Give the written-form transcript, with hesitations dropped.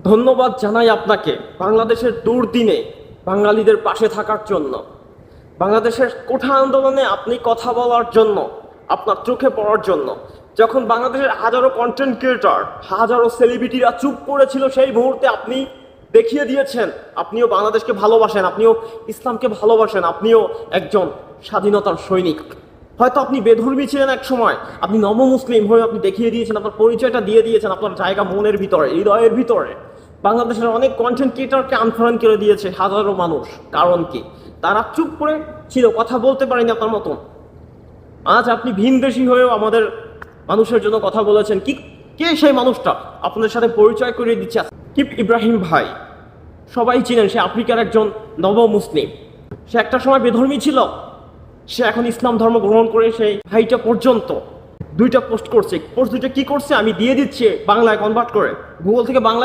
ধন্যবাদ জানাই আপনাকে বাংলাদেশের দুর্দিনে বাঙালিদের পাশে থাকার জন্য। বাংলাদেশের কোঠা আন্দোলনে আপনি কথা বলার জন্য, আপনার চোখে পড়ার জন্য। যখন বাংলাদেশের হাজারো কন্টেন্ট ক্রিয়েটর, হাজারো সেলিব্রিটিরা চুপ করেছিল, সেই মুহূর্তে আপনি দেখিয়ে দিয়েছেন আপনিও বাংলাদেশকে ভালোবাসেন, আপনিও ইসলামকে ভালোবাসেন, আপনিও একজন স্বাধীনতার সৈনিক। হয়তো আপনি বেধর্মী ছিলেন এক সময়, আপনি নব মুসলিম হয়ে আপনি দেখিয়ে দিয়েছেন, আপনার পরিচয়টা দিয়ে দিয়েছেন, আপনার জায়গা মনের ভিতরে, হৃদয়ের ভিতরে। বাংলাদেশের অনেক কন্টেন্ট ক্রিয়েটরকে আনফরেন করে দিয়েছে হাজারো মানুষ। কারণ কি? তারা চুপ করে ছিল, কথা বলতে পারেনি আপনার মতন। আজ আপনি ভিনদেশী হয়েও আমাদের মানুষের জন্য কথা বলেছেন। কি, কে সেই মানুষটা? আপনাদের সাথে পরিচয় করিয়ে দিচ্ছে কিপ ইব্রাহিম ভাই। সবাই চিনেন, সে আফ্রিকার একজন নব মুসলিম। সে একটা সময় বেধর্মী ছিল, সে এখন ইসলাম ধর্ম গ্রহণ করে সেই ভাইটা পর্যন্ত দুইটা পোস্ট করছে। পোস্ট দুইটা কি করছে আমি দিয়ে দিচ্ছি বাংলায় কনভার্ট করে, গুগল থেকে বাংলা